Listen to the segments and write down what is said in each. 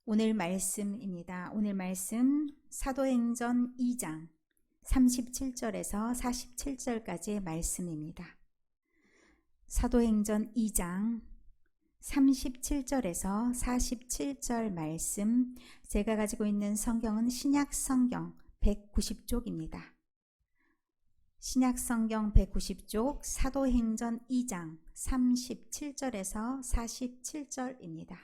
오늘 말씀입니다. 오늘 말씀 사도행전 2장 37절에서 47절까지의 말씀입니다. 사도행전 2장 37절에서 47절 말씀, 제가 가지고 있는 성경은 신약 성경 190쪽입니다. 신약 성경 190쪽 사도행전 2장 37절에서 47절입니다.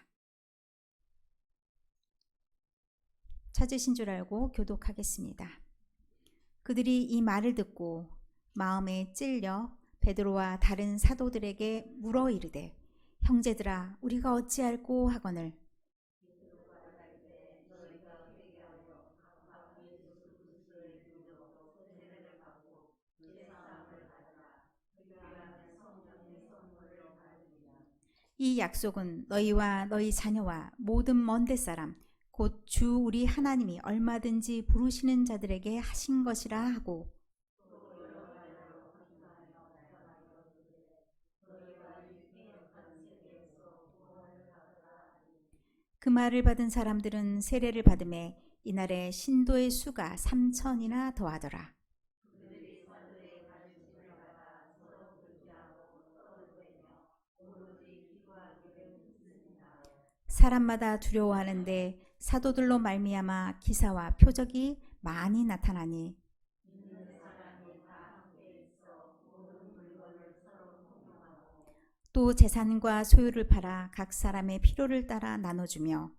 찾으신 줄 알고 교독하겠습니다. 그들이 이 말을 듣고 마음에 찔려 베드로와 다른 사도들에게 물어 이르되, 형제들아, 우리가 어찌할꼬 하거늘. 이 약속은 너희와 너희 자녀와 모든 먼데 사람 곧 주 우리 하나님이 얼마든지 부르시는 자들에게 하신 것이라 하고, 그 말을 받은 사람들은 세례를 받음에 이날에 신도의 수가 3,000이나 더하더라. 사람마다 두려워하는데 사도들로 말미암아 기사와 표적이 많이 나타나니, 또 재산과 소유를 팔아 각 사람의 필요를 따라 나눠주며,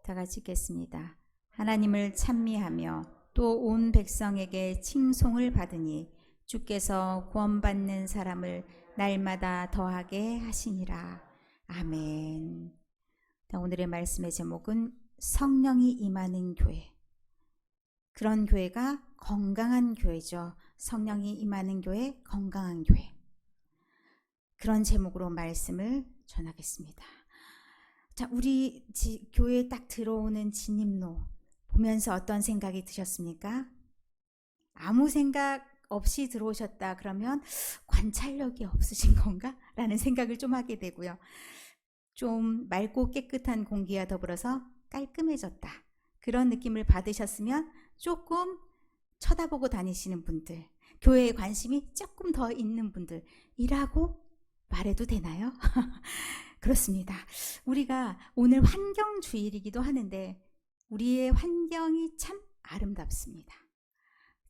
다 같이 읽겠습니다. 하나님을 찬미하며 또 온 백성에게 칭송을 받으니 주께서 구원받는 사람을 날마다 더하게 하시니라. 아멘. 오늘의 말씀의 제목은 성령이 임하는 교회. 그런 교회가 건강한 교회죠. 성령이 임하는 교회, 건강한 교회. 그런 제목으로 말씀을 전하겠습니다. 자, 우리 교회에 딱 들어오는 진입로 보면서 어떤 생각이 드셨습니까? 아무 생각 없이 들어오셨다 그러면 관찰력이 없으신 건가? 라는 생각을 좀 하게 되고요. 좀 맑고 깨끗한 공기와 더불어서 깔끔해졌다. 그런 느낌을 받으셨으면 조금 쳐다보고 다니시는 분들, 교회에 관심이 조금 더 있는 분들이라고 말해도 되나요? 그렇습니다. 우리가 오늘 환경주일이기도 하는데 우리의 환경이 참 아름답습니다.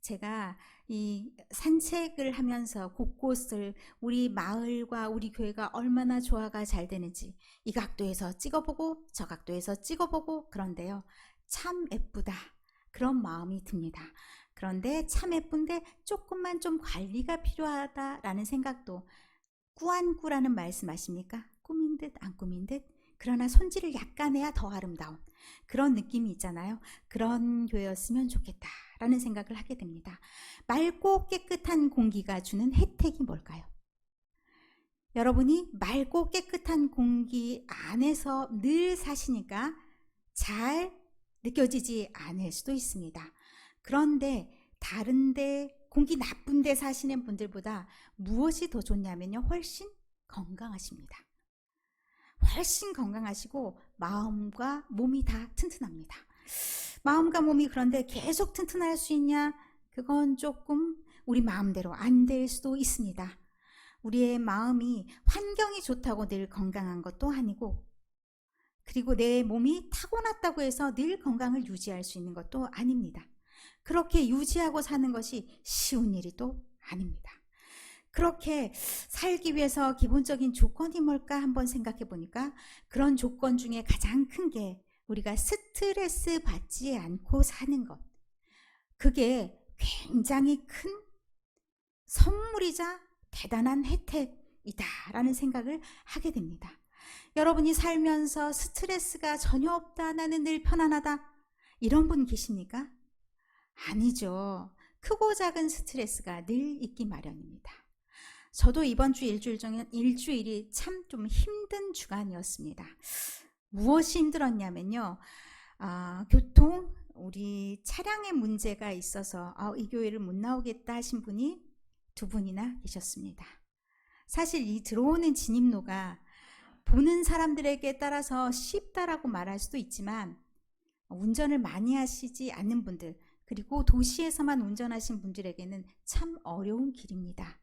제가 이 산책을 하면서 곳곳을 우리 마을과 우리 교회가 얼마나 조화가 잘 되는지 이 각도에서 찍어보고 저 각도에서 찍어보고, 그런데요, 참 예쁘다 그런 마음이 듭니다. 그런데 참 예쁜데 조금만 좀 관리가 필요하다라는 생각도, 꾸안꾸라는 말씀 아십니까? 꾸민 듯 안 꾸민 듯, 그러나 손질을 약간 해야 더 아름다운 그런 느낌이 있잖아요. 그런 교회였으면 좋겠다라는 생각을 하게 됩니다. 맑고 깨끗한 공기가 주는 혜택이 뭘까요? 여러분이 맑고 깨끗한 공기 안에서 늘 사시니까 잘 느껴지지 않을 수도 있습니다. 그런데 다른데 공기 나쁜데 사시는 분들보다 무엇이 더 좋냐면요, 훨씬 건강하십니다. 훨씬 건강하시고 마음과 몸이 다 튼튼합니다. 마음과 몸이 그런데 계속 튼튼할 수 있냐? 그건 조금 우리 마음대로 안 될 수도 있습니다. 우리의 마음이 환경이 좋다고 늘 건강한 것도 아니고, 그리고 내 몸이 타고났다고 해서 늘 건강을 유지할 수 있는 것도 아닙니다. 그렇게 유지하고 사는 것이 쉬운 일이 또 아닙니다. 그렇게 살기 위해서 기본적인 조건이 뭘까 한번 생각해 보니까 그런 조건 중에 가장 큰 게 우리가 스트레스 받지 않고 사는 것. 그게 굉장히 큰 선물이자 대단한 혜택이다라는 생각을 하게 됩니다. 여러분이 살면서 스트레스가 전혀 없다, 나는 늘 편안하다, 이런 분 계십니까? 아니죠. 크고 작은 스트레스가 늘 있기 마련입니다. 저도 이번 주 일주일이 참 좀 힘든 주간이었습니다. 무엇이 힘들었냐면요, 교통, 우리 차량에 문제가 있어서 이 교회를 못 나오겠다 하신 분이 2분이나 계셨습니다. 사실 이 들어오는 진입로가 보는 사람들에게 따라서 쉽다라고 말할 수도 있지만 운전을 많이 하시지 않는 분들, 그리고 도시에서만 운전하신 분들에게는 참 어려운 길입니다.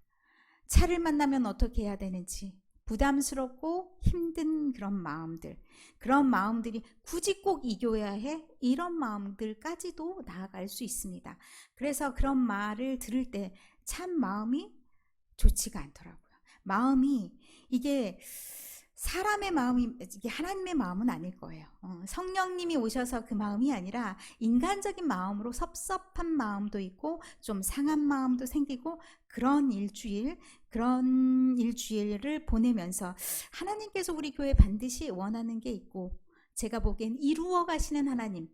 차를 만나면 어떻게 해야 되는지 부담스럽고 힘든 그런 마음들이 굳이 꼭 이겨야 해? 이런 마음들까지도 나아갈 수 있습니다. 그래서 그런 말을 들을 때 참 마음이 좋지가 않더라고요. 마음이 이게 사람의 마음이, 이게 하나님의 마음은 아닐 거예요. 성령님이 오셔서 그 마음이 아니라 인간적인 마음으로 섭섭한 마음도 있고 좀 상한 마음도 생기고 그런 일주일을 보내면서 하나님께서 우리 교회 반드시 원하는 게 있고 제가 보기엔 이루어 가시는 하나님,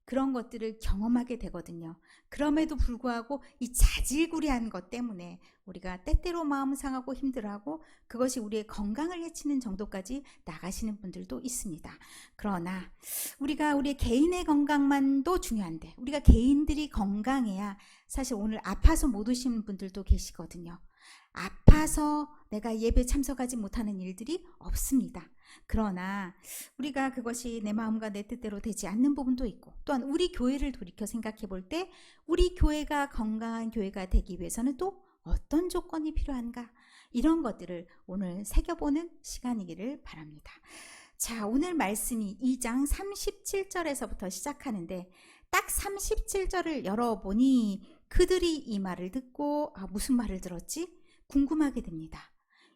그런 것들을 경험하게 되거든요. 그럼에도 불구하고 이 자질구레한 것 때문에 우리가 때때로 마음 상하고 힘들어하고 그것이 우리의 건강을 해치는 정도까지 나가시는 분들도 있습니다. 그러나 우리가 우리 개인의 건강만도 중요한데 우리가 개인들이 건강해야, 사실 오늘 아파서 못 오신 분들도 계시거든요. 아파서 내가 예배 참석하지 못하는 일들이 없습니다. 그러나 우리가 그것이 내 마음과 내 뜻대로 되지 않는 부분도 있고, 또한 우리 교회를 돌이켜 생각해 볼 때 우리 교회가 건강한 교회가 되기 위해서는 또 어떤 조건이 필요한가, 이런 것들을 오늘 새겨보는 시간이기를 바랍니다. 자, 오늘 말씀이 2장 37절에서부터 시작하는데 딱 37절을 열어보니 그들이 이 말을 듣고 무슨 말을 들었지? 궁금하게 됩니다.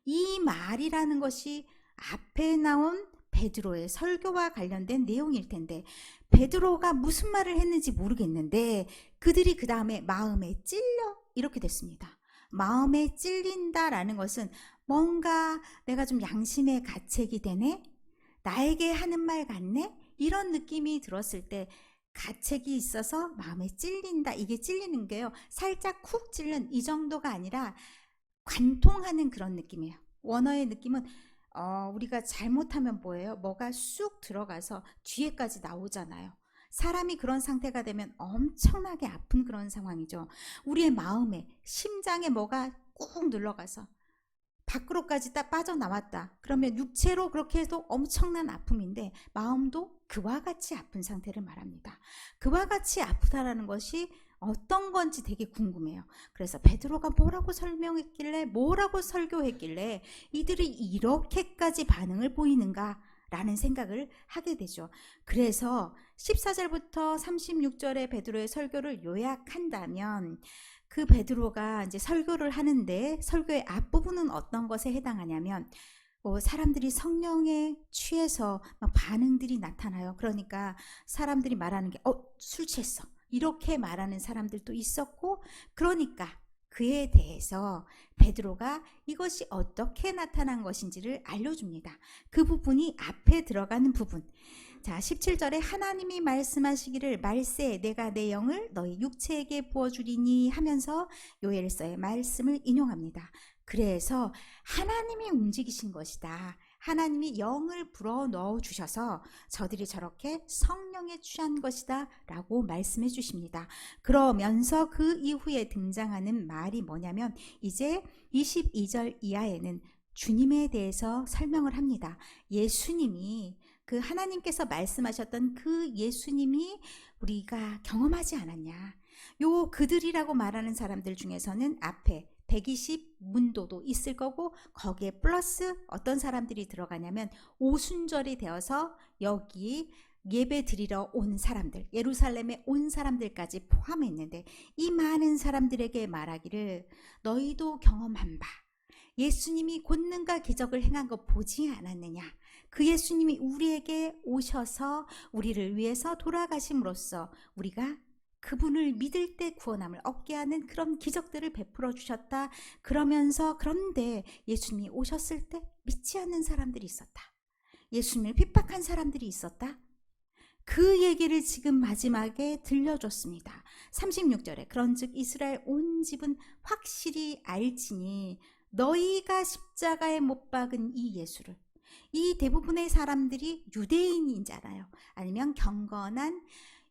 이 말이라는 것이 앞에 나온 베드로의 설교와 관련된 내용일 텐데 베드로가 무슨 말을 했는지 모르겠는데 그들이 그 다음에 마음에 찔려 이렇게 됐습니다. 마음에 찔린다라는 것은 뭔가 내가 좀 양심의 가책이 되네? 나에게 하는 말 같네? 이런 느낌이 들었을 때 가책이 있어서 마음에 찔린다. 이게 찔리는 게요, 살짝 쿡 찔른 이 정도가 아니라 관통하는 그런 느낌이에요. 원어의 느낌은 우리가 잘못하면 뭐예요? 뭐가 쑥 들어가서 뒤에까지 나오잖아요. 사람이 그런 상태가 되면 엄청나게 아픈 그런 상황이죠. 우리의 마음에, 심장에 뭐가 꾹 눌러가서 밖으로까지 딱 빠져나왔다. 그러면 육체로 그렇게 해도 엄청난 아픔인데 마음도 그와 같이 아픈 상태를 말합니다. 그와 같이 아프다라는 것이 어떤 건지 되게 궁금해요. 그래서 베드로가 뭐라고 설명했길래, 뭐라고 설교했길래 이들이 이렇게까지 반응을 보이는가 라는 생각을 하게 되죠. 그래서 14절부터 36절의 베드로의 설교를 요약한다면 그 베드로가 이제 설교를 하는데 설교의 앞부분은 어떤 것에 해당하냐면 사람들이 성령에 취해서 막 반응들이 나타나요. 그러니까 사람들이 말하는 게 술 취했어 이렇게 말하는 사람들도 있었고, 그러니까 그에 대해서 베드로가 이것이 어떻게 나타난 것인지를 알려줍니다. 그 부분이 앞에 들어가는 부분. 자, 17절에 하나님이 말씀하시기를 말세 내가 내 영을 너희 육체에게 부어주리니 하면서 요엘서의 말씀을 인용합니다. 그래서 하나님이 움직이신 것이다. 하나님이 영을 불어 넣어 주셔서 저들이 저렇게 성령에 취한 것이다 라고 말씀해 주십니다. 그러면서 그 이후에 등장하는 말이 뭐냐면 이제 22절 이하에는 주님에 대해서 설명을 합니다. 예수님이, 그 하나님께서 말씀하셨던 그 예수님이 우리가 경험하지 않았냐. 요 그들이라고 말하는 사람들 중에서는 앞에 120 문도도 있을 거고 거기에 플러스 어떤 사람들이 들어가냐면 오순절이 되어서 여기 예배 드리러 온 사람들, 예루살렘에 온 사람들까지 포함했는데 이 많은 사람들에게 말하기를 너희도 경험한 바 예수님이 권능과 기적을 행한 거 보지 않았느냐. 그 예수님이 우리에게 오셔서 우리를 위해서 돌아가심으로써 우리가 그분을 믿을 때 구원함을 얻게 하는 그런 기적들을 베풀어 주셨다. 그러면서 그런데 예수님이 오셨을 때 믿지 않는 사람들이 있었다. 예수님을 핍박한 사람들이 있었다. 그 얘기를 지금 마지막에 들려줬습니다. 36절에 그런즉 이스라엘 온 집은 확실히 알지니 너희가 십자가에 못 박은 이 예수를, 이 대부분의 사람들이 유대인이잖아요. 아니면 경건한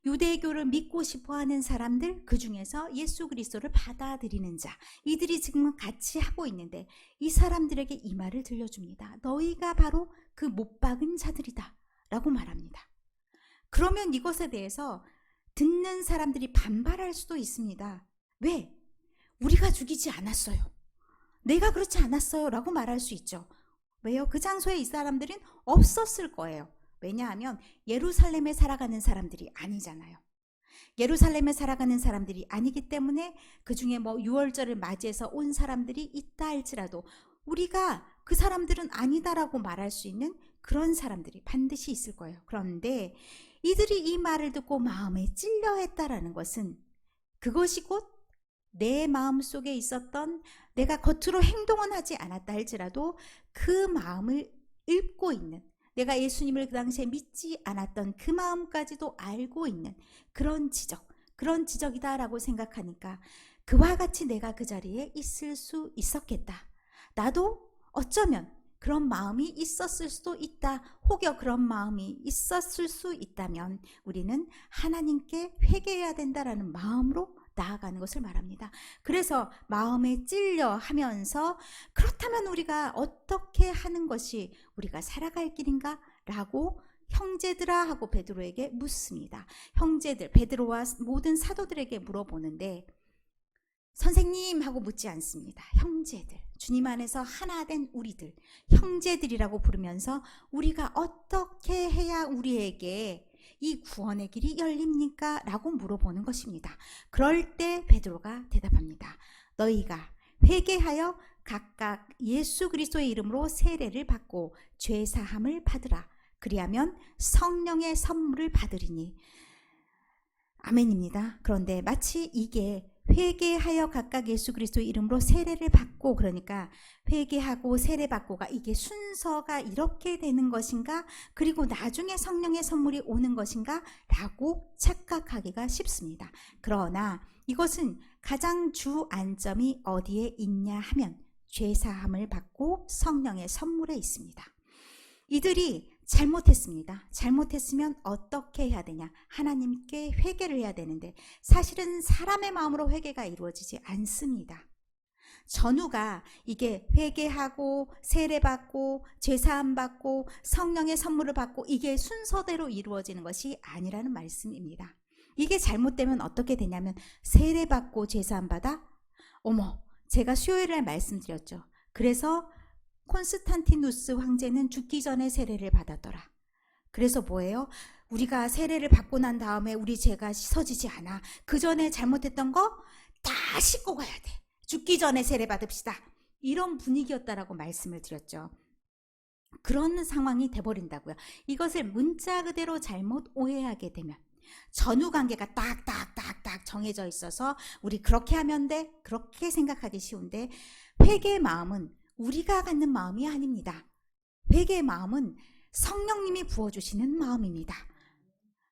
유대교를 믿고 싶어하는 사람들, 그 중에서 예수 그리스도를 받아들이는 자, 이들이 지금 같이 하고 있는데 이 사람들에게 이 말을 들려줍니다. 너희가 바로 그 못 박은 자들이다 라고 말합니다. 그러면 이것에 대해서 듣는 사람들이 반발할 수도 있습니다. 왜? 우리가 죽이지 않았어요. 내가 그렇지 않았어요 라고 말할 수 있죠. 왜요? 그 장소에 이 사람들은 없었을 거예요. 왜냐하면 예루살렘에 살아가는 사람들이 아니잖아요. 예루살렘에 살아가는 사람들이 아니기 때문에 그 중에 뭐 유월절을 맞이해서 온 사람들이 있다 할지라도 우리가 그 사람들은 아니다라고 말할 수 있는 그런 사람들이 반드시 있을 거예요. 그런데 이들이 이 말을 듣고 마음에 찔려 했다라는 것은 그것이 곧 내 마음속에 있었던, 내가 겉으로 행동은 하지 않았다 할지라도 그 마음을 읽고 있는, 내가 예수님을 그 당시에 믿지 않았던 그 마음까지도 알고 있는 그런 지적이다라고 생각하니까 그와 같이 내가 그 자리에 있을 수 있었겠다. 나도 어쩌면 그런 마음이 있었을 수도 있다. 혹여 그런 마음이 있었을 수 있다면 우리는 하나님께 회개해야 된다라는 마음으로 나아가는 것을 말합니다. 그래서 마음에 찔려 하면서 그렇다면 우리가 어떻게 하는 것이 우리가 살아갈 길인가? 라고 형제들아 하고 베드로에게 묻습니다. 형제들, 베드로와 모든 사도들에게 물어보는데 선생님 하고 묻지 않습니다. 형제들, 주님 안에서 하나 된 우리들, 형제들이라고 부르면서 우리가 어떻게 해야 우리에게 이 구원의 길이 열립니까? 라고 물어보는 것입니다. 그럴 때 베드로가 대답합니다. 너희가 회개하여 각각 예수 그리스도의 이름으로 세례를 받고 죄 사함을 받으라. 그리하면 성령의 선물을 받으리니. 아멘입니다. 그런데 마치 이게 회개하여 각각 예수 그리스도의 이름으로 세례를 받고, 그러니까 회개하고 세례받고가 이게 순서가 이렇게 되는 것인가, 그리고 나중에 성령의 선물이 오는 것인가 라고 착각하기가 쉽습니다. 그러나 이것은 가장 주 안점이 어디에 있냐 하면 죄사함을 받고 성령의 선물에 있습니다. 이들이 잘못했습니다. 잘못했으면 어떻게 해야 되냐? 하나님께 회개를 해야 되는데 사실은 사람의 마음으로 회개가 이루어지지 않습니다. 전후가 이게 회개하고 세례받고 죄사함 받고 성령의 선물을 받고 이게 순서대로 이루어지는 것이 아니라는 말씀입니다. 이게 잘못되면 어떻게 되냐면 세례받고 죄사함 받아? 제가 수요일에 말씀드렸죠. 그래서 콘스탄티누스 황제는 죽기 전에 세례를 받았더라. 그래서 뭐예요? 우리가 세례를 받고 난 다음에 우리 죄가 씻어지지 않아. 그 전에 잘못했던 거 다 씻고 가야 돼. 죽기 전에 세례 받읍시다. 이런 분위기였다라고 말씀을 드렸죠. 그런 상황이 돼버린다고요. 이것을 문자 그대로 잘못 오해하게 되면 전후 관계가 딱딱딱딱 정해져 있어서 우리 그렇게 하면 돼. 그렇게 생각하기 쉬운데 회개의 마음은 우리가 갖는 마음이 아닙니다. 회개의 마음은 성령님이 부어주시는 마음입니다.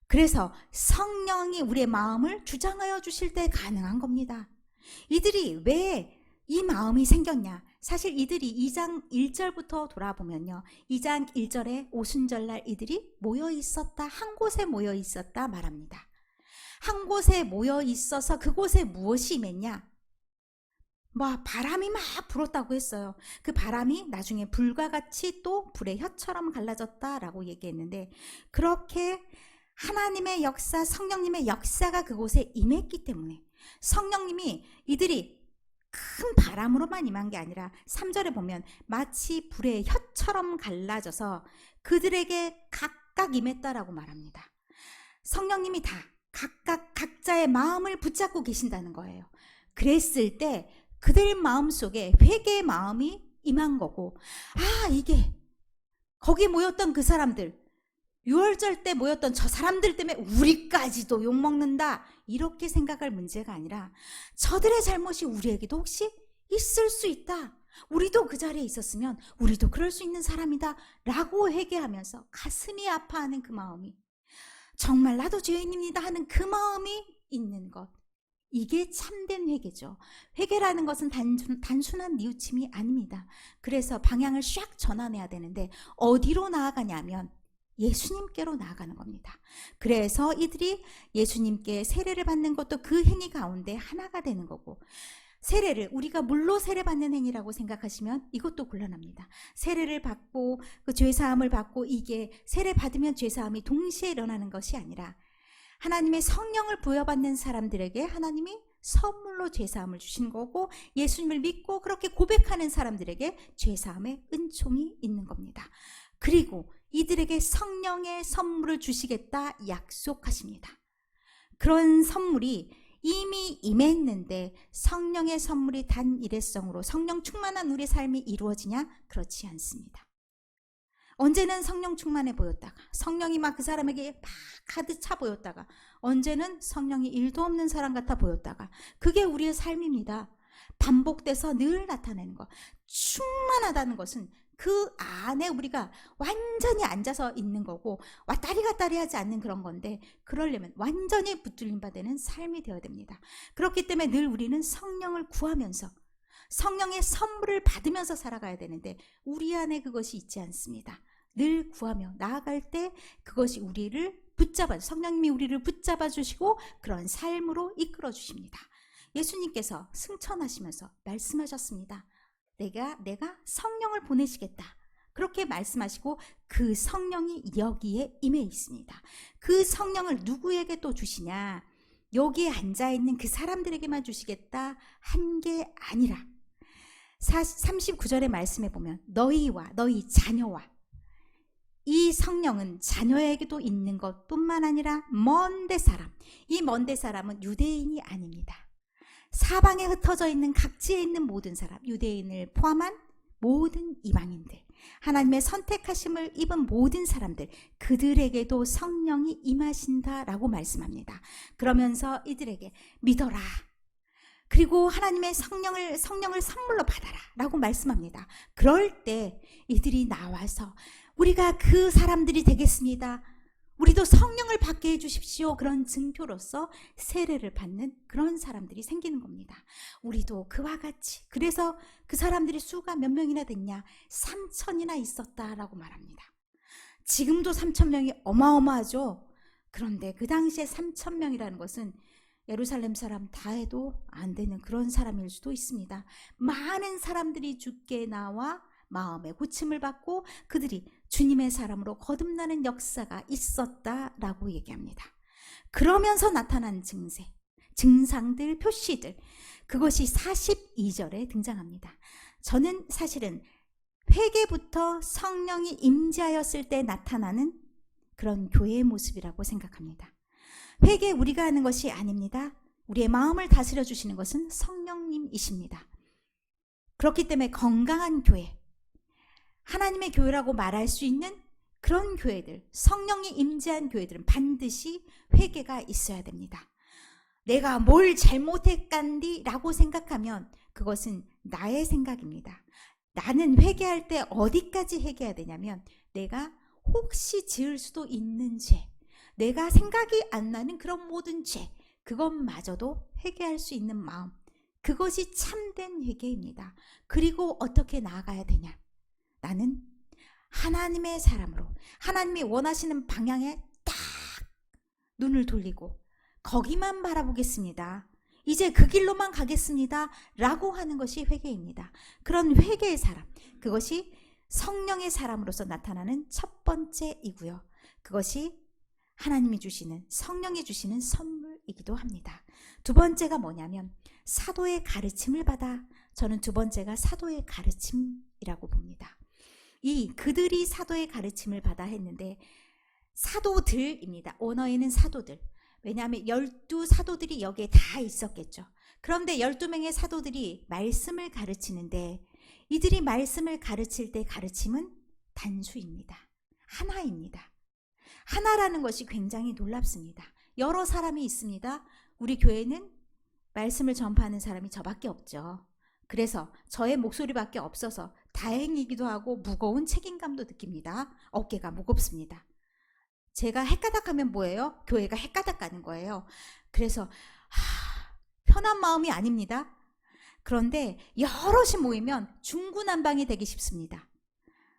그래서 성령이 우리의 마음을 주장하여 주실 때 가능한 겁니다. 이들이 왜 이 마음이 생겼냐? 사실 이들이 2장 1절부터 돌아보면요. 2장 1절에 오순절날 이들이 모여 있었다. 한 곳에 모여 있었다 말합니다. 한 곳에 모여 있어서 그곳에 무엇이 임했냐? 바람이 막 불었다고 했어요. 그 바람이 나중에 불과 같이 또 불의 혀처럼 갈라졌다라고 얘기했는데 그렇게 하나님의 역사, 성령님의 역사가 그곳에 임했기 때문에 성령님이 이들이 큰 바람으로만 임한 게 아니라 3절에 보면 마치 불의 혀처럼 갈라져서 그들에게 각각 임했다라고 말합니다. 성령님이 다 각각 각자의 마음을 붙잡고 계신다는 거예요. 그랬을 때 그들 마음속에 회개의 마음이 임한 거고, 이게 거기 모였던 그 사람들, 유월절 때 모였던 저 사람들 때문에 우리까지도 욕먹는다 이렇게 생각할 문제가 아니라 저들의 잘못이 우리에게도 혹시 있을 수 있다. 우리도 그 자리에 있었으면 우리도 그럴 수 있는 사람이다 라고 회개하면서 가슴이 아파하는 그 마음이, 정말 나도 죄인입니다 하는 그 마음이 있는 것, 이게 참된 회개죠. 회개라는 것은 단순한 뉘우침이 아닙니다. 그래서 방향을 샥 전환해야 되는데 어디로 나아가냐면 예수님께로 나아가는 겁니다. 그래서 이들이 예수님께 세례를 받는 것도 그 행위 가운데 하나가 되는 거고, 세례를 우리가 물로 세례받는 행위라고 생각하시면 이것도 곤란합니다. 세례를 받고 그 죄사함을 받고, 이게 세례 받으면 죄사함이 동시에 일어나는 것이 아니라 하나님의 성령을 부여받는 사람들에게 하나님이 선물로 죄사함을 주신 거고, 예수님을 믿고 그렇게 고백하는 사람들에게 죄사함의 은총이 있는 겁니다. 그리고 이들에게 성령의 선물을 주시겠다 약속하십니다. 그런 선물이 이미 임했는데 성령의 선물이 단 일회성으로 성령 충만한 우리의 삶이 이루어지냐? 그렇지 않습니다. 언제는 성령 충만해 보였다가, 성령이 막 그 사람에게 막 가득 차 보였다가, 언제는 성령이 일도 없는 사람 같아 보였다가, 그게 우리의 삶입니다. 반복돼서 늘 나타내는 것. 충만하다는 것은 그 안에 우리가 완전히 앉아서 있는 거고, 왔다리 갔다리 하지 않는 그런 건데, 그러려면 완전히 붙들림 받는 삶이 되어야 됩니다. 그렇기 때문에 늘 우리는 성령을 구하면서 성령의 선물을 받으면서 살아가야 되는데, 우리 안에 그것이 있지 않습니다. 늘 구하며 나아갈 때 그것이 우리를 붙잡아, 성령님이 우리를 붙잡아 주시고 그런 삶으로 이끌어 주십니다. 예수님께서 승천하시면서 말씀하셨습니다. 내가 성령을 보내시겠다. 그렇게 말씀하시고 그 성령이 여기에 임해 있습니다. 그 성령을 누구에게 또 주시냐? 여기에 앉아있는 그 사람들에게만 주시겠다 한 게 아니라, 39절의 말씀에 보면 너희와 너희 자녀와, 이 성령은 자녀에게도 있는 것뿐만 아니라 먼데 사람, 이 먼데 사람은 유대인이 아닙니다. 사방에 흩어져 있는 각지에 있는 모든 사람, 유대인을 포함한 모든 이방인들, 하나님의 선택하심을 입은 모든 사람들, 그들에게도 성령이 임하신다라고 말씀합니다. 그러면서 이들에게 믿어라, 그리고 하나님의 성령을 선물로 받아라 라고 말씀합니다. 그럴 때 이들이 나와서 우리가 그 사람들이 되겠습니다, 우리도 성령을 받게 해주십시오, 그런 증표로서 세례를 받는 그런 사람들이 생기는 겁니다. 우리도 그와 같이, 그래서 그 사람들이 수가 몇 명이나 됐냐? 3,000이나 있었다라고 말합니다. 지금도 3,000명이 어마어마하죠. 그런데 그 당시에 3,000명이라는 것은 예루살렘 사람 다 해도 안 되는 그런 사람일 수도 있습니다. 많은 사람들이 주께 나와 마음의 고침을 받고 그들이 주님의 사람으로 거듭나는 역사가 있었다라고 얘기합니다. 그러면서 나타난 증세, 증상들, 표시들, 그것이 42절에 등장합니다. 저는 사실은 회개부터 성령이 임재하였을 때 나타나는 그런 교회의 모습이라고 생각합니다. 회개 우리가 하는 것이 아닙니다. 우리의 마음을 다스려 주시는 것은 성령님이십니다. 그렇기 때문에 건강한 교회, 하나님의 교회라고 말할 수 있는 그런 교회들, 성령이 임재한 교회들은 반드시 회개가 있어야 됩니다. 내가 뭘 잘못했간디 라고 생각하면 그것은 나의 생각입니다. 나는 회개할 때 어디까지 회개해야 되냐면, 내가 혹시 지을 수도 있는 죄, 내가 생각이 안 나는 그런 모든 죄, 그것마저도 회개할 수 있는 마음, 그것이 참된 회개입니다. 그리고 어떻게 나아가야 되냐? 나는 하나님의 사람으로 하나님이 원하시는 방향에 딱 눈을 돌리고 거기만 바라보겠습니다, 이제 그 길로만 가겠습니다 라고 하는 것이 회개입니다. 그런 회개의 사람, 그것이 성령의 사람으로서 나타나는 첫 번째이고요. 그것이 하나님이 주시는, 성령이 주시는 선물이기도 합니다. 두 번째가 뭐냐면 사도의 가르침을 받아, 저는 두 번째가 사도의 가르침이라고 봅니다. 그들이 사도의 가르침을 받아 했는데, 사도들입니다. 언어에는 사도들. 왜냐하면 12사도들이 여기에 다 있었겠죠. 그런데 12명의 사도들이 말씀을 가르치는데, 이들이 말씀을 가르칠 때 가르침은 단수입니다. 하나입니다. 하나라는 것이 굉장히 놀랍습니다. 여러 사람이 있습니다. 우리 교회는 말씀을 전파하는 사람이 저밖에 없죠. 그래서 저의 목소리밖에 없어서 다행이기도 하고 무거운 책임감도 느낍니다. 어깨가 무겁습니다. 제가 헷가닥하면 뭐예요? 교회가 헷가닥 가는 거예요. 그래서 편한 마음이 아닙니다. 그런데 여럿이 모이면 중구난방이 되기 쉽습니다.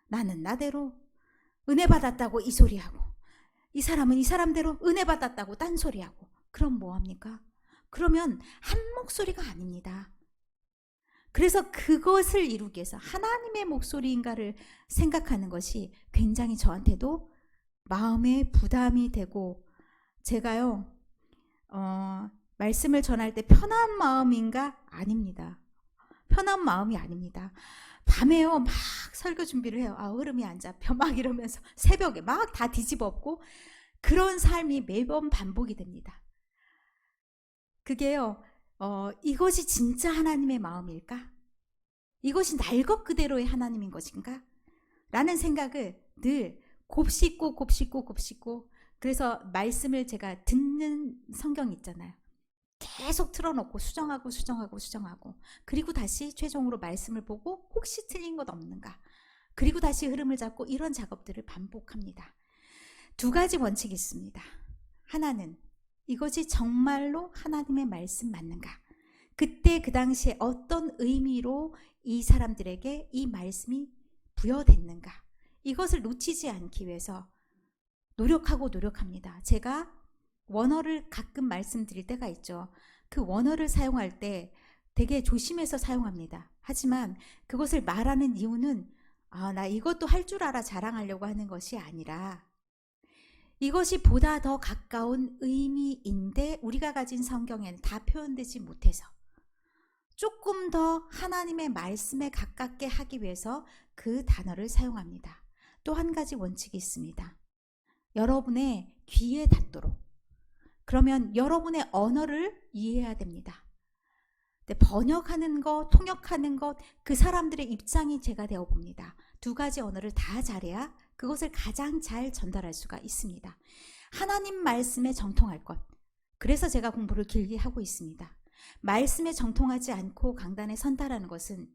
나는 나대로, 은혜 받았다고 이 소리하고, 이 사람은 이 사람대로 은혜 받았다고 딴소리하고, 그럼 뭐합니까? 그러면 한 목소리가 아닙니다. 그래서 그것을 이루기 위해서 하나님의 목소리인가를 생각하는 것이 굉장히 저한테도 마음에 부담이 되고, 제가요 말씀을 전할 때 편한 마음인가? 아닙니다. 편한 마음이 아닙니다. 밤에요 막 설교 준비를 해요. 흐름이 안 잡혀 막 이러면서 새벽에 막 다 뒤집어 엎고, 그런 삶이 매번 반복이 됩니다. 그게요 이것이 진짜 하나님의 마음일까? 이것이 날 것 그대로의 하나님인 것인가? 라는 생각을 늘 곱씹고, 그래서 말씀을 제가 듣는 성경 있잖아요. 계속 틀어놓고 수정하고, 그리고 다시 최종으로 말씀을 보고 혹시 틀린 것 없는가, 그리고 다시 흐름을 잡고, 이런 작업들을 반복합니다. 두 가지 원칙이 있습니다. 하나는 이것이 정말로 하나님의 말씀 맞는가, 그때 그 당시에 어떤 의미로 이 사람들에게 이 말씀이 부여됐는가, 이것을 놓치지 않기 위해서 노력합니다. 제가 원어를 가끔 말씀드릴 때가 있죠. 그 원어를 사용할 때 되게 조심해서 사용합니다. 하지만 그것을 말하는 이유는 나 이것도 할 줄 알아 자랑하려고 하는 것이 아니라, 이것이 보다 더 가까운 의미인데 우리가 가진 성경에는 다 표현되지 못해서 조금 더 하나님의 말씀에 가깝게 하기 위해서 그 단어를 사용합니다. 또 한 가지 원칙이 있습니다. 여러분의 귀에 닿도록. 그러면 여러분의 언어를 이해해야 됩니다. 번역하는 것, 통역하는 것, 그 사람들의 입장이 제가 되어봅니다. 두 가지 언어를 다 잘해야 그것을 가장 잘 전달할 수가 있습니다. 하나님 말씀에 정통할 것. 그래서 제가 공부를 길게 하고 있습니다. 말씀에 정통하지 않고 강단에 선다라는 것은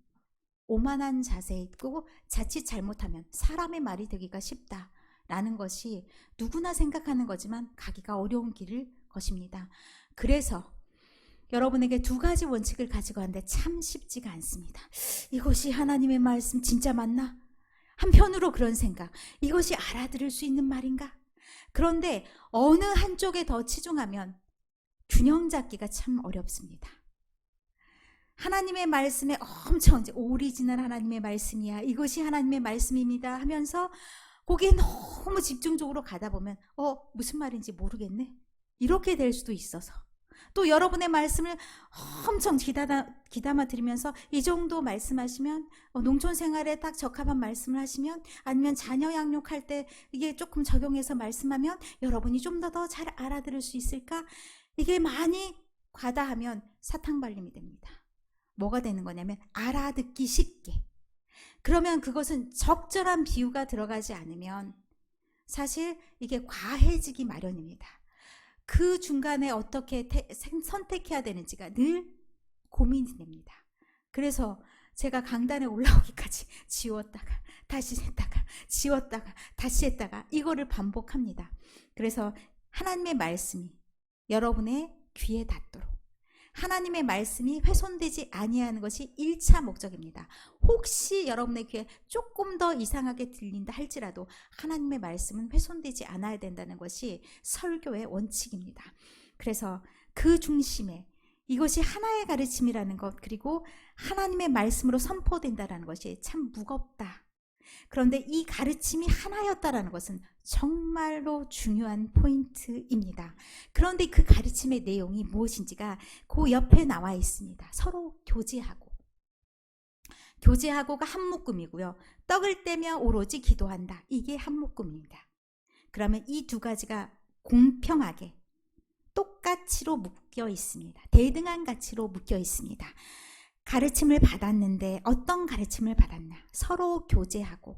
오만한 자세에 있고, 자칫 잘못하면 사람의 말이 되기가 쉽다라는 것이 누구나 생각하는 거지만 가기가 어려운 길일 것입니다. 그래서 여러분에게 두 가지 원칙을 가지고 하는데 참 쉽지가 않습니다. 이것이 하나님의 말씀 진짜 맞나? 한편으로 그런 생각, 이것이 알아들을 수 있는 말인가? 그런데 어느 한쪽에 더 치중하면 균형 잡기가 참 어렵습니다. 하나님의 말씀에 엄청 오리지널 하나님의 말씀이야, 이것이 하나님의 말씀입니다 하면서 거기에 너무 집중적으로 가다 보면 무슨 말인지 모르겠네, 이렇게 될 수도 있어서, 또 여러분의 말씀을 엄청 귀담아 들으면서 이 정도 말씀하시면, 농촌 생활에 딱 적합한 말씀을 하시면, 아니면 자녀 양육할 때 이게 조금 적용해서 말씀하면 여러분이 좀 더 잘 알아들을 수 있을까? 이게 많이 과다하면 사탕발림이 됩니다. 뭐가 되는 거냐면 알아듣기 쉽게. 그러면 그것은 적절한 비유가 들어가지 않으면 사실 이게 과해지기 마련입니다. 그 중간에 어떻게 선택해야 되는지가 늘 고민이 됩니다. 그래서 제가 강단에 올라오기까지 지웠다가 다시 했다가 지웠다가 다시 했다가 이거를 반복합니다. 그래서 하나님의 말씀이 여러분의 귀에 닿도록, 하나님의 말씀이 훼손되지 아니하는 것이 1차 목적입니다. 혹시 여러분의 귀에 조금 더 이상하게 들린다 할지라도 하나님의 말씀은 훼손되지 않아야 된다는 것이 설교의 원칙입니다. 그래서 그 중심에 이것이 하나의 가르침이라는 것, 그리고 하나님의 말씀으로 선포된다는 것이 참 무겁다. 그런데 이 가르침이 하나였다라는 것은 정말로 중요한 포인트입니다. 그런데 그 가르침의 내용이 무엇인지가 그 옆에 나와 있습니다. 서로 교제하고가 한 묶음이고요. 떡을 떼며 오로지 기도한다, 이게 한 묶음입니다. 그러면 이 두 가지가 공평하게 똑같이로 묶여 있습니다. 대등한 가치로 묶여 있습니다. 가르침을 받았는데 어떤 가르침을 받았나? 서로 교제하고.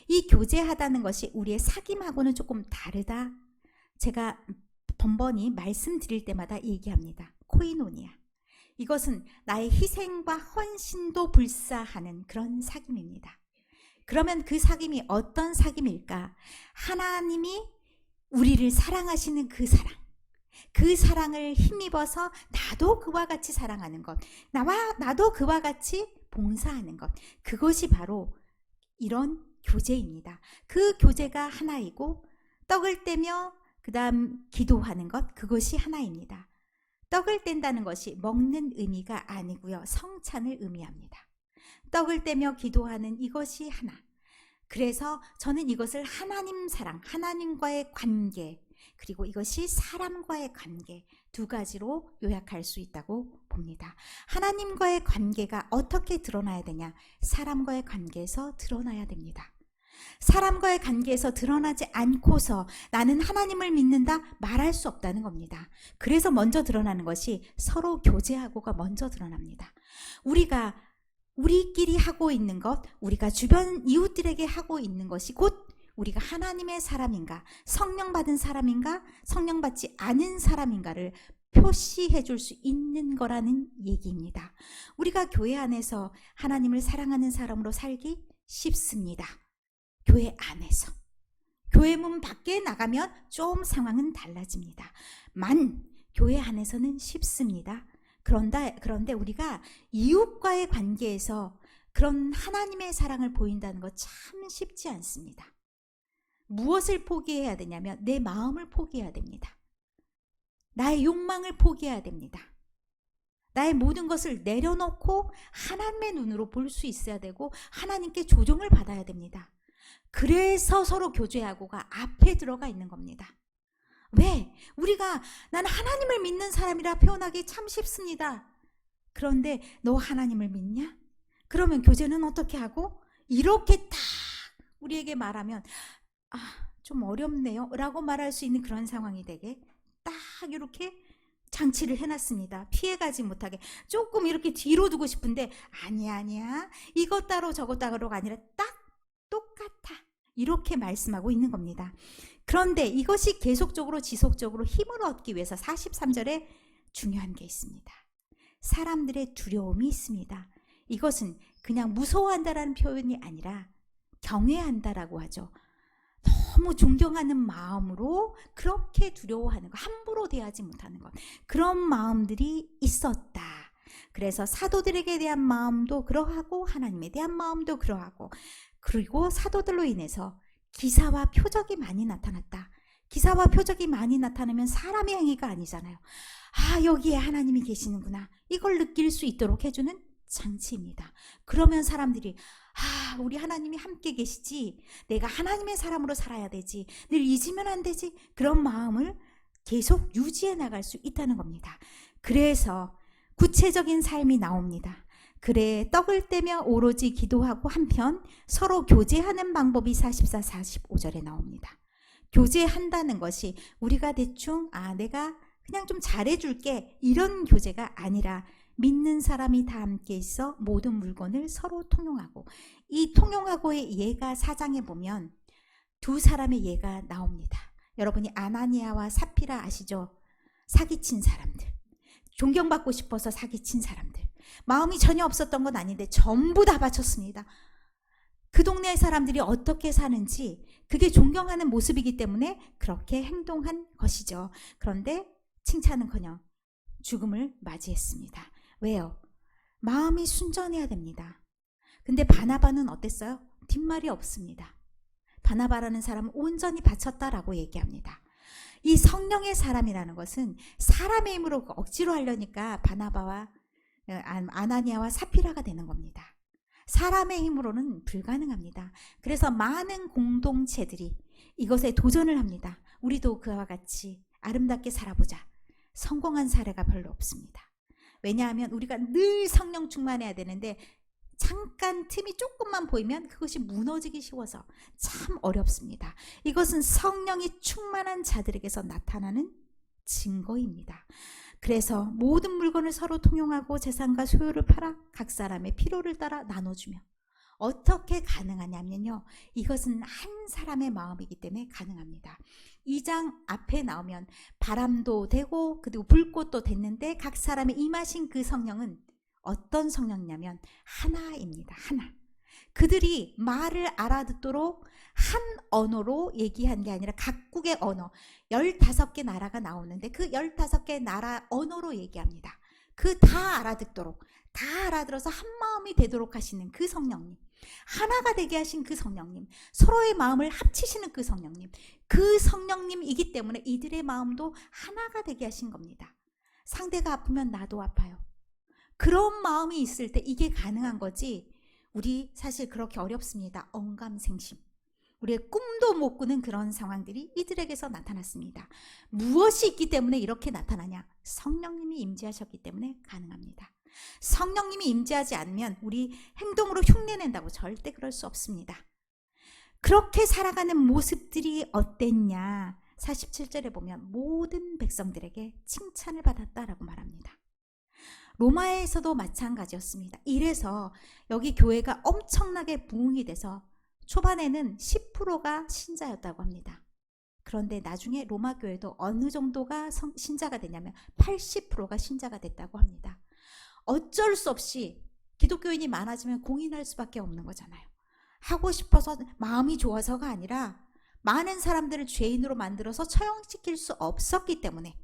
이 교제하다는 것이 우리의 사귐하고는 조금 다르다. 제가 번번이 말씀드릴 때마다 얘기합니다. 코이노니아. 이것은 나의 희생과 헌신도 불사하는 그런 사귐입니다. 그러면 그 사귐이 어떤 사귐일까? 하나님이 우리를 사랑하시는 그 사랑. 그 사랑을 힘입어서 나도 그와 같이 사랑하는 것, 나도 그와 같이 봉사하는 것, 그것이 바로 이런 교제입니다. 그 교제가 하나이고 떡을 떼며 그 다음 기도하는 것, 그것이 하나입니다. 떡을 뗀다는 것이 먹는 의미가 아니고요. 성찬을 의미합니다. 떡을 떼며 기도하는 이것이 하나. 그래서 저는 이것을 하나님 사랑, 하나님과의 관계, 그리고 이것이 사람과의 관계, 두 가지로 요약할 수 있다고 봅니다. 하나님과의 관계가 어떻게 드러나야 되냐? 사람과의 관계에서 드러나야 됩니다. 사람과의 관계에서 드러나지 않고서 나는 하나님을 믿는다 말할 수 없다는 겁니다. 그래서 먼저 드러나는 것이 서로 교제하고가 먼저 드러납니다. 우리가 우리끼리 하고 있는 것, 우리가 주변 이웃들에게 하고 있는 것이 곧 우리가 하나님의 사람인가, 성령 받은 사람인가, 성령 받지 않은 사람인가를 표시해 줄 수 있는 거라는 얘기입니다. 우리가 교회 안에서 하나님을 사랑하는 사람으로 살기 쉽습니다. 교회 안에서. 교회 문 밖에 나가면 좀 상황은 달라집니다. 교회 안에서는 쉽습니다. 그런데 우리가 이웃과의 관계에서 그런 하나님의 사랑을 보인다는 것 참 쉽지 않습니다. 무엇을 포기해야 되냐면 내 마음을 포기해야 됩니다. 나의 욕망을 포기해야 됩니다. 나의 모든 것을 내려놓고 하나님의 눈으로 볼 수 있어야 되고 하나님께 조정을 받아야 됩니다. 그래서 서로 교제하고가 앞에 들어가 있는 겁니다. 왜? 우리가 나는 하나님을 믿는 사람이라 표현하기 참 쉽습니다. 그런데 너 하나님을 믿냐? 그러면 교제는 어떻게 하고? 이렇게 딱 우리에게 말하면 좀 어렵네요 라고 말할 수 있는 그런 상황이 되게 딱 이렇게 장치를 해놨습니다. 피해가지 못하게. 조금 이렇게 뒤로 두고 싶은데 아니야 이것 따로 저것 따로가 아니라 딱 똑같아 이렇게 말씀하고 있는 겁니다. 그런데 이것이 계속적으로 지속적으로 힘을 얻기 위해서 43절에 중요한 게 있습니다. 사람들의 두려움이 있습니다. 이것은 그냥 무서워한다라는 표현이 아니라 경외한다라고 하죠. 너무 존경하는 마음으로 그렇게 두려워하는 것, 함부로 대하지 못하는 것, 그런 마음들이 있었다. 그래서 사도들에게 대한 마음도 그러하고 하나님에 대한 마음도 그러하고, 그리고 사도들로 인해서 기사와 표적이 많이 나타났다. 기사와 표적이 많이 나타나면 사람의 행위가 아니잖아요. 여기에 하나님이 계시는구나. 이걸 느낄 수 있도록 해주는 장치입니다. 그러면 사람들이 우리 하나님이 함께 계시지, 내가 하나님의 사람으로 살아야 되지, 늘 잊으면 안 되지, 그런 마음을 계속 유지해 나갈 수 있다는 겁니다. 그래서 구체적인 삶이 나옵니다. 그래 떡을 떼며 오로지 기도하고 한편 서로 교제하는 방법이 44, 45절에 나옵니다. 교제한다는 것이 우리가 대충 내가 그냥 좀 잘해줄게 이런 교제가 아니라 믿는 사람이 다 함께 있어 모든 물건을 서로 통용하고, 이 통용하고의 예가 4장에 보면 두 사람의 예가 나옵니다. 여러분이 아나니아와 사피라 아시죠? 사기친 사람들, 존경받고 싶어서 사기친 사람들, 마음이 전혀 없었던 건 아닌데 전부 다 바쳤습니다. 그 동네 사람들이 어떻게 사는지 그게 존경하는 모습이기 때문에 그렇게 행동한 것이죠. 그런데 칭찬은커녕 죽음을 맞이했습니다. 왜요? 마음이 순전해야 됩니다. 근데 바나바는 어땠어요? 뒷말이 없습니다. 바나바라는 사람은 온전히 바쳤다라고 얘기합니다. 이 성령의 사람이라는 것은 사람의 힘으로 억지로 하려니까 바나바와 아나니아와 사피라가 되는 겁니다. 사람의 힘으로는 불가능합니다. 그래서 많은 공동체들이 이것에 도전을 합니다. 우리도 그와 같이 아름답게 살아보자. 성공한 사례가 별로 없습니다. 왜냐하면 우리가 늘 성령 충만해야 되는데 잠깐 틈이 조금만 보이면 그것이 무너지기 쉬워서 참 어렵습니다. 이것은 성령이 충만한 자들에게서 나타나는 증거입니다. 그래서 모든 물건을 서로 통용하고 재산과 소유를 팔아 각 사람의 필요를 따라 나눠주며, 어떻게 가능하냐면요, 이것은 한 사람의 마음이기 때문에 가능합니다. 2장 앞에 나오면 바람도 되고 그리고 불꽃도 됐는데 각 사람의 임하신 그 성령은 어떤 성령이냐면 하나입니다. 하나. 그들이 말을 알아듣도록 한 언어로 얘기한 게 아니라 각국의 언어, 15개 나라가 나오는데 그 15개 나라 언어로 얘기합니다. 그 다 알아듣도록, 다 알아들어서 한 마음이 되도록 하시는 그 성령님, 하나가 되게 하신 그 성령님, 서로의 마음을 합치시는 그 성령님, 그 성령님이기 때문에 이들의 마음도 하나가 되게 하신 겁니다. 상대가 아프면 나도 아파요. 그런 마음이 있을 때 이게 가능한 거지, 우리 사실 그렇게 어렵습니다. 언감생심, 우리의 꿈도 못 꾸는 그런 상황들이 이들에게서 나타났습니다. 무엇이 있기 때문에 이렇게 나타나냐? 성령님이 임재하셨기 때문에 가능합니다. 성령님이 임재하지 않으면 우리 행동으로 흉내낸다고 절대 그럴 수 없습니다. 그렇게 살아가는 모습들이 어땠냐? 47절에 보면 모든 백성들에게 칭찬을 받았다라고 말합니다. 로마에서도 마찬가지였습니다. 이래서 여기 교회가 엄청나게 부흥이 돼서 초반에는 10%가 신자였다고 합니다. 그런데 나중에 로마 교회도 어느 정도가 신자가 되냐면 80%가 신자가 됐다고 합니다. 어쩔 수 없이 기독교인이 많아지면 공인할 수밖에 없는 거잖아요. 하고 싶어서 마음이 좋아서가 아니라 많은 사람들을 죄인으로 만들어서 처형시킬 수 없었기 때문에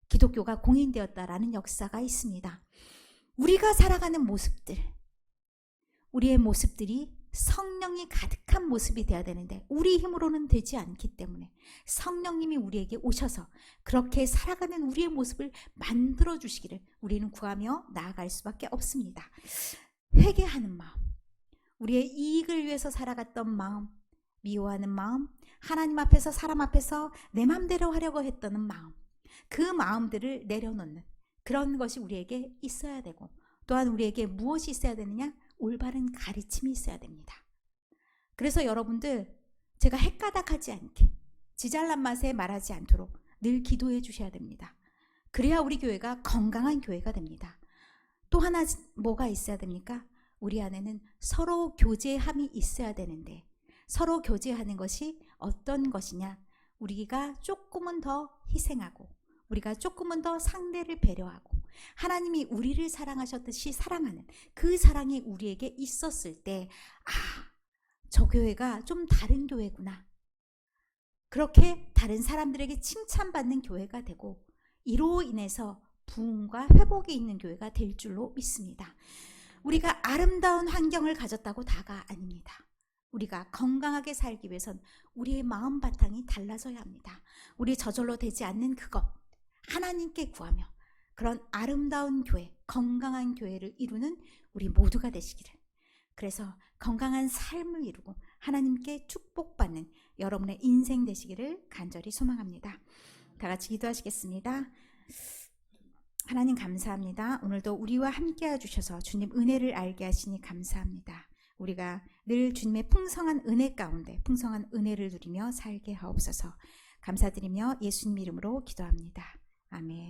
기독교가 공인되었다라는 역사가 있습니다. 우리가 살아가는 모습들, 우리의 모습들이 성령이 가득한 모습이 되어야 되는데 우리 힘으로는 되지 않기 때문에 성령님이 우리에게 오셔서 그렇게 살아가는 우리의 모습을 만들어 주시기를 우리는 구하며 나아갈 수밖에 없습니다. 회개하는 마음, 우리의 이익을 위해서 살아갔던 마음, 미워하는 마음, 하나님 앞에서 사람 앞에서 내 맘대로 하려고 했던 마음, 그 마음들을 내려놓는 그런 것이 우리에게 있어야 되고, 또한 우리에게 무엇이 있어야 되느냐? 올바른 가르침이 있어야 됩니다. 그래서 여러분들, 제가 헷가닥하지 않게, 지잘난 맛에 말하지 않도록 늘 기도해 주셔야 됩니다. 그래야 우리 교회가 건강한 교회가 됩니다. 또 하나 뭐가 있어야 됩니까? 우리 안에는 서로 교제함이 있어야 되는데, 서로 교제하는 것이 어떤 것이냐? 우리가 조금은 더 희생하고, 우리가 조금은 더 상대를 배려하고, 하나님이 우리를 사랑하셨듯이 사랑하는 그 사랑이 우리에게 있었을 때, 저 교회가 좀 다른 교회구나, 그렇게 다른 사람들에게 칭찬받는 교회가 되고, 이로 인해서 부흥과 회복이 있는 교회가 될 줄로 믿습니다. 우리가 아름다운 환경을 가졌다고 다가 아닙니다. 우리가 건강하게 살기 위해선 우리의 마음 바탕이 달라져야 합니다. 우리 저절로 되지 않는 그것 하나님께 구하며 그런 아름다운 교회, 건강한 교회를 이루는 우리 모두가 되시기를, 그래서 건강한 삶을 이루고 하나님께 축복받는 여러분의 인생 되시기를 간절히 소망합니다. 다 같이 기도하시겠습니다. 하나님 감사합니다. 오늘도 우리와 함께 해주셔서 주님 은혜를 알게 하시니 감사합니다. 우리가 늘 주님의 풍성한 은혜 가운데 풍성한 은혜를 누리며 살게 하옵소서. 감사드리며 예수님 이름으로 기도합니다. 아멘.